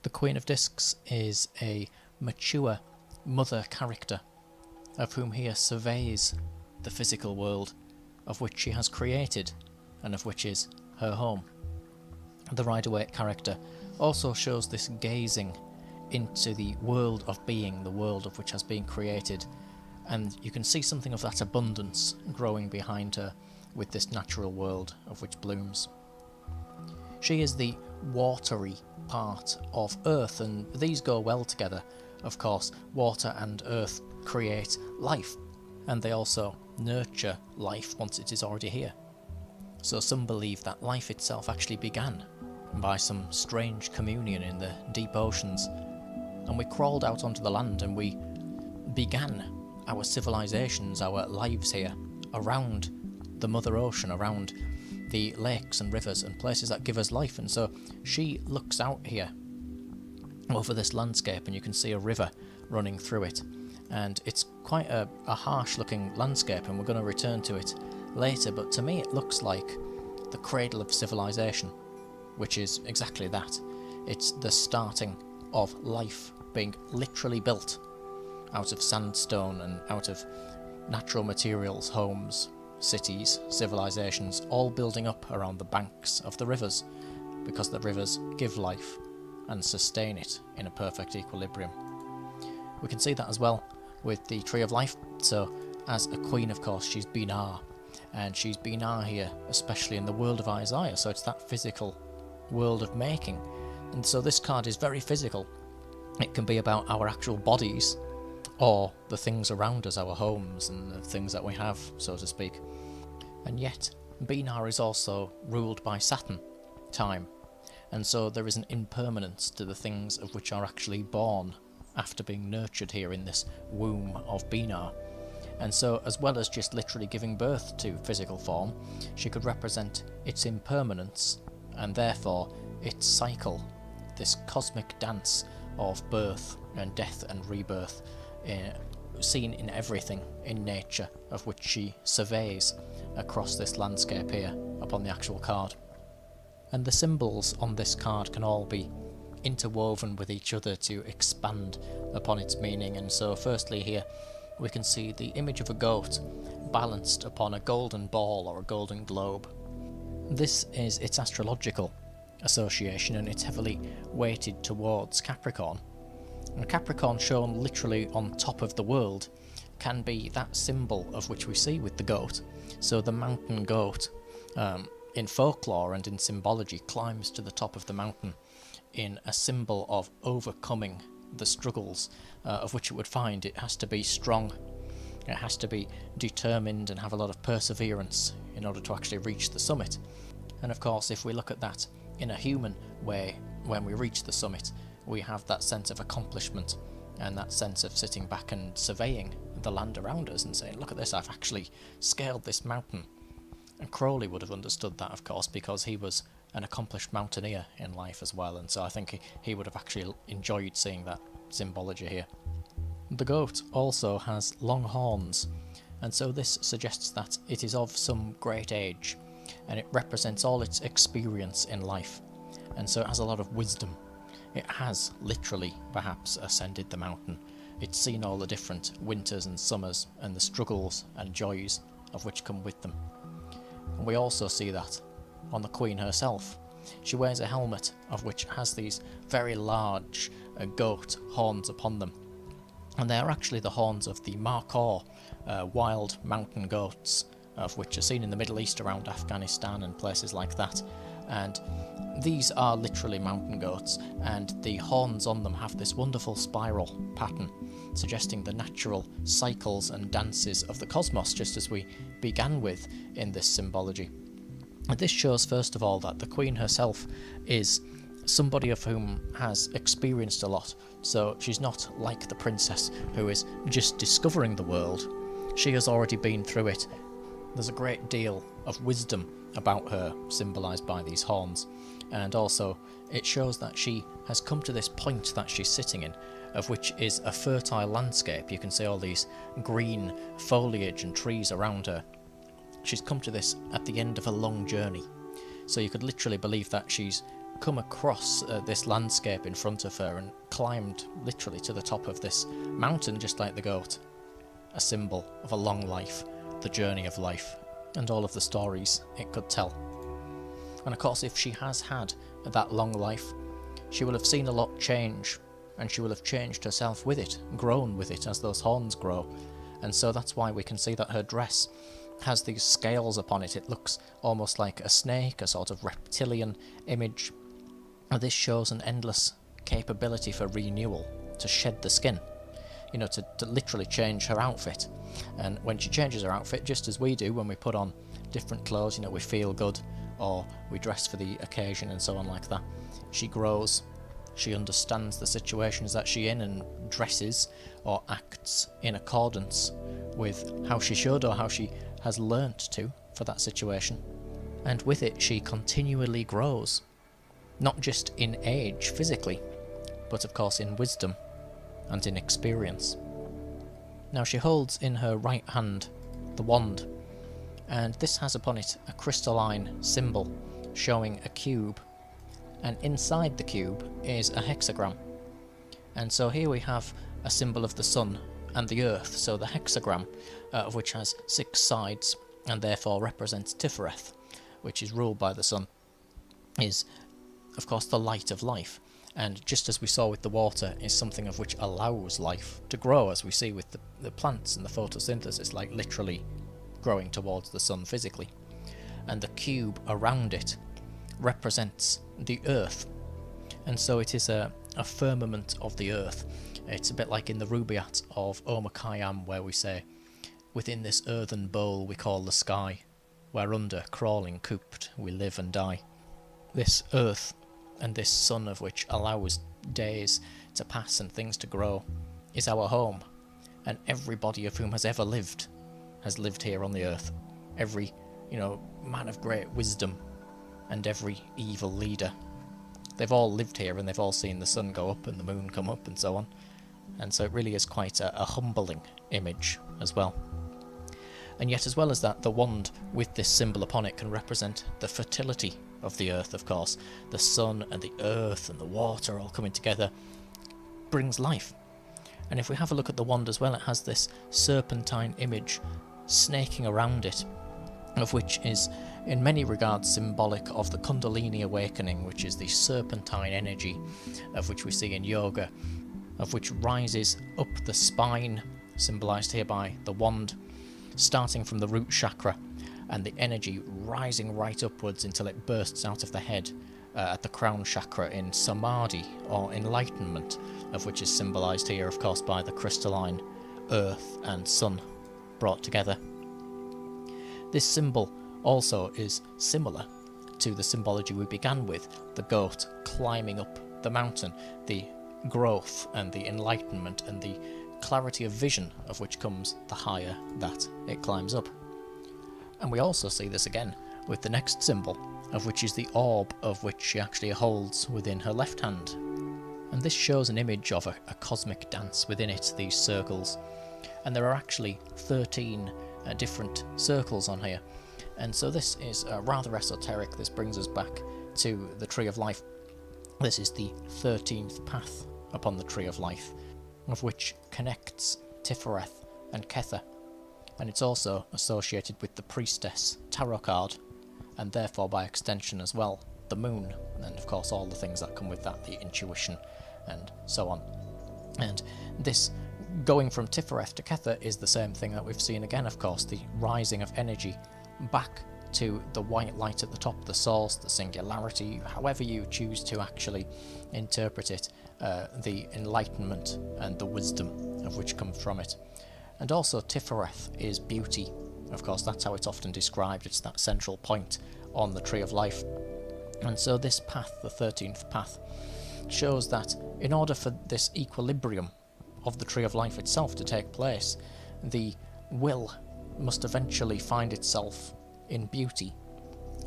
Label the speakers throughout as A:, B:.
A: The Queen of Discs is a mature mother character of whom here surveys the physical world of which she has created and of which is her home. The Rider-Waite character also shows this gazing into the world of being, the world of which has been created, and you can see something of that abundance growing behind her with this natural world of which blooms. She is the watery part of earth, and these go well together. Of course, water and earth create life, and they also nurture life once it is already here. So some believe that life itself actually began by some strange communion in the deep oceans, and we crawled out onto the land and we began our civilizations, our lives here, around the Mother Ocean, around the lakes and rivers and places that give us life. And so she looks out here over this landscape, and you can see a river running through it, and it's quite a harsh looking landscape, and we're going to return to it later, but to me it looks like the cradle of civilization, which is exactly that. It's the starting of life being literally built out of sandstone and out of natural materials, homes, cities, civilizations, all building up around the banks of the rivers, because the rivers give life and sustain it in a perfect equilibrium. We can see that as well with the Tree of Life. So as a queen, of course, she's Binah, and she's Binah here, especially in the world of Isaiah, so it's that physical world of making. And so this card is very physical. It can be about our actual bodies, or the things around us, our homes and the things that we have, so to speak. And yet, Binah is also ruled by Saturn, time, and so there is an impermanence to the things of which are actually born after being nurtured here in this womb of Binah. And so, as well as just literally giving birth to physical form, she could represent its impermanence, and therefore its cycle, this cosmic dance of birth and death and rebirth, seen in everything in nature, of which she surveys across this landscape here upon the actual card. And the symbols on this card can all be interwoven with each other to expand upon its meaning. And so firstly here we can see the image of a goat balanced upon a golden ball or a golden globe. This is its astrological association, and it's heavily weighted towards Capricorn. And Capricorn, shown literally on top of the world, can be that symbol of which we see with the goat. So the mountain goat, in folklore and in symbology, climbs to the top of the mountain in a symbol of overcoming the struggles of which it would find. It has to be strong, it has to be determined and have a lot of perseverance in order to actually reach the summit. And of course, if we look at that in a human way, when we reach the summit, we have that sense of accomplishment and that sense of sitting back and surveying the land around us and saying, look at this, I've actually scaled this mountain. And Crowley would have understood that, of course, because he was an accomplished mountaineer in life as well, and so I think he would have actually enjoyed seeing that symbology here. The goat also has long horns, and so this suggests that it is of some great age, and it represents all its experience in life, and so it has a lot of wisdom. It has literally, perhaps, ascended the mountain. It's seen all the different winters and summers and the struggles and joys of which come with them. And we also see that on the Queen herself. She wears a helmet of which has these very large goat horns upon them, and they are actually the horns of the Markhor, wild mountain goats, of which are seen in the Middle East around Afghanistan and places like that. And these are literally mountain goats, and the horns on them have this wonderful spiral pattern, suggesting the natural cycles and dances of the cosmos, just as we began with in this symbology. And this shows, first of all, that the Queen herself is somebody of whom has experienced a lot, so she's not like the princess who is just discovering the world. She has already been through it. There's a great deal of wisdom about her, symbolised by these horns, and also it shows that she has come to this point that she's sitting in, of which is a fertile landscape. You can see all these green foliage and trees around her. She's come to this at the end of a long journey, so you could literally believe that she's come across this landscape in front of her and climbed literally to the top of this mountain just like the goat. A symbol of a long life, the journey of life, and all of the stories it could tell. And of course, if she has had that long life, she will have seen a lot change, and she will have changed herself with it, grown with it as those horns grow. And so that's why we can see that her dress has these scales upon it. It looks almost like a snake, a sort of reptilian image. And this shows an endless capability for renewal, to shed the skin, to literally change her outfit. And when she changes her outfit, just as we do when we put on different clothes, we feel good, or we dress for the occasion and so on like that. She grows, she understands the situations that she's in and dresses or acts in accordance with how she should or how she has learnt to for that situation. And with it she continually grows, not just in age physically, but of course in wisdom and in experience. Now she holds in her right hand the wand, and this has upon it a crystalline symbol showing a cube, and inside the cube is a hexagram. And so here we have a symbol of the sun and the earth, so the hexagram, of which has 6 sides and therefore represents Tifereth, which is ruled by the sun, is of course the light of life. And just as we saw with the water, is something of which allows life to grow, as we see with the plants and the photosynthesis, like literally growing towards the sun physically. And the cube around it represents the earth, and so it is a firmament of the earth. It's a bit like in the Rubaiyat of Omar Khayyam, where we say, within this earthen bowl we call the sky, whereunder crawling cooped we live and die. This earth and this sun of which allows days to pass and things to grow is our home, and everybody of whom has ever lived has lived here on the earth. Every man of great wisdom and every evil leader, they've all lived here, and they've all seen the sun go up and the moon come up and so on. And so it really is quite a humbling image as well. And yet, as well as that, the wand with this symbol upon it can represent the fertility of the earth, of course. The sun and the earth and the water all coming together brings life. And if we have a look at the wand as well, it has this serpentine image snaking around it, of which is in many regards symbolic of the Kundalini awakening, which is the serpentine energy of which we see in yoga, of which rises up the spine, symbolised here by the wand, starting from the root chakra, and the energy rising right upwards until it bursts out of the head at the crown chakra in samadhi, or enlightenment, of which is symbolised here, of course, by the crystalline earth and sun brought together. This symbol also is similar to the symbology we began with, the goat climbing up the mountain, the growth and the enlightenment and the clarity of vision of which comes the higher that it climbs up. And we also see this again with the next symbol, of which is the orb of which she actually holds within her left hand. And this shows an image of a cosmic dance within it, these circles. And there are actually 13 different circles on here. And so this is rather esoteric. This brings us back to the Tree of Life. This is the 13th path upon the Tree of Life, of which connects Tifereth and Kether. And it's also associated with the Priestess tarot card, and therefore by extension as well, the moon, and of course all the things that come with that, the intuition and so on. And this going from Tifereth to Kether is the same thing that we've seen again, of course, the rising of energy back to the white light at the top, the source, the singularity, however you choose to actually interpret it, the enlightenment and the wisdom of which comes from it. And also Tifereth is beauty. Of course, that's how it's often described. It's that central point on the Tree of Life. And so this path, the 13th path, shows that in order for this equilibrium of the Tree of Life itself to take place, the will must eventually find itself in beauty.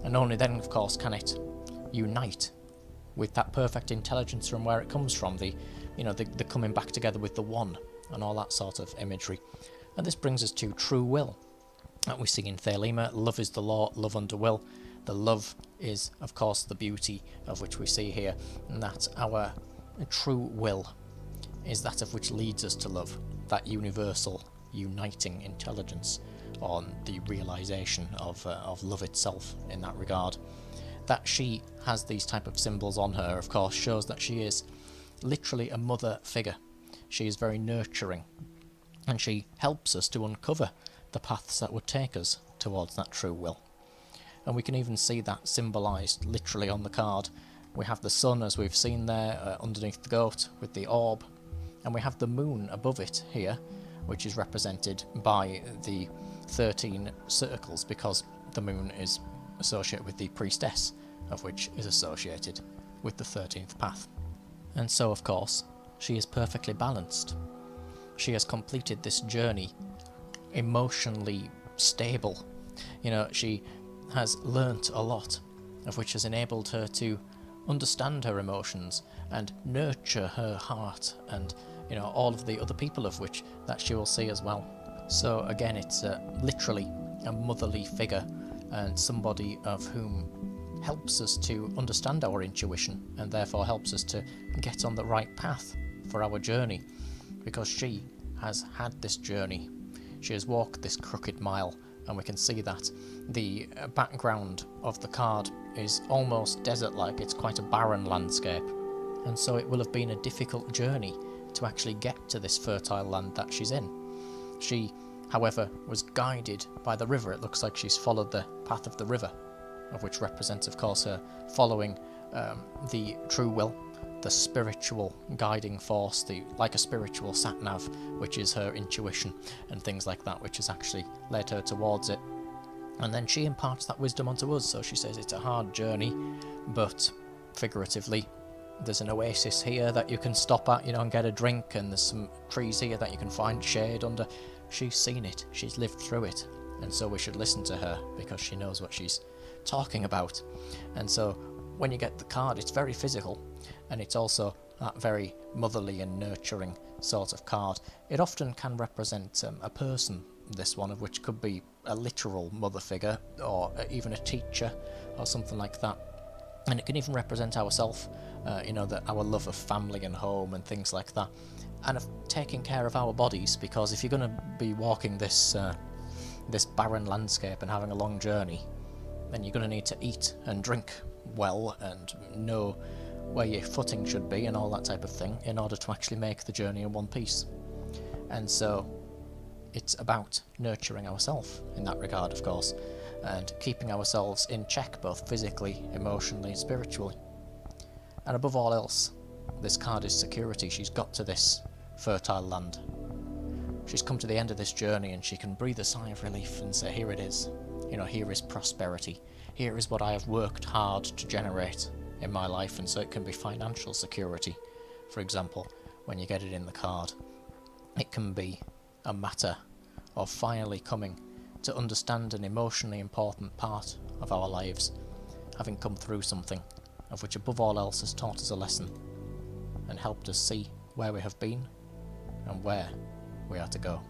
A: And only then, of course, can it unite with that perfect intelligence from where it comes from, the coming back together with the one, and all that sort of imagery. And this brings us to true will, that we see in Thelema. Love is the law, love under will. The love is, of course, the beauty of which we see here, and that our true will is that of which leads us to love, that universal uniting intelligence, on the realization of love itself in that regard. That she has these type of symbols on her, of course, shows that she is literally a mother figure. She is very nurturing, and she helps us to uncover the paths that would take us towards that true will. And we can even see that symbolised literally on the card. We have the sun, as we've seen there, underneath the goat with the orb, and we have the moon above it here, which is represented by the 13 circles, because the moon is associated with the priestess, of which is associated with the 13th path. And so, of course, she is perfectly balanced. She has completed this journey emotionally stable. You know, she has learnt a lot, of which has enabled her to understand her emotions and nurture her heart, and, you know, all of the other people of which that she will see as well. So again, it's literally a motherly figure, and somebody of whom helps us to understand our intuition, and therefore helps us to get on the right path for our journey, because she has had this journey. She has walked this crooked mile, and we can see that the background of the card is almost desert-like. It's quite a barren landscape, and so it will have been a difficult journey to actually get to this fertile land that she's in. She, however, was guided by the river. It looks like she's followed the path of the river, of which represents, of course, her following the true will, the spiritual guiding force, like a spiritual sat-nav, which is her intuition and things like that, which has actually led her towards it. And then she imparts that wisdom onto us. So she says it's a hard journey, but figuratively, there's an oasis here that you can stop at, you know, and get a drink, and there's some trees here that you can find shade under. She's seen it, she's lived through it, and so we should listen to her, because she knows what she's talking about. And so when you get the card, it's very physical, and it's also that very motherly and nurturing sort of card. It often can represent a person, this one, of which could be a literal mother figure, or even a teacher, or something like that. And it can even represent ourselves, you know, that our love of family and home and things like that, and of taking care of our bodies, because if you're going to be walking this barren landscape and having a long journey, then you're going to need to eat and drink well, and know where your footing should be and all that type of thing, in order to actually make the journey in one piece. And so it's about nurturing ourselves in that regard, of course, and keeping ourselves in check, both physically, emotionally, and spiritually. And above all else, this card is security. She's got to this fertile land. She's come to the end of this journey, and she can breathe a sigh of relief and say, here it is. You know, here is prosperity. Here is what I have worked hard to generate in my life. And so it can be financial security, for example, when you get it in the card. It can be a matter of finally coming to understand an emotionally important part of our lives, having come through something of which above all else has taught us a lesson and helped us see where we have been and where we are to go.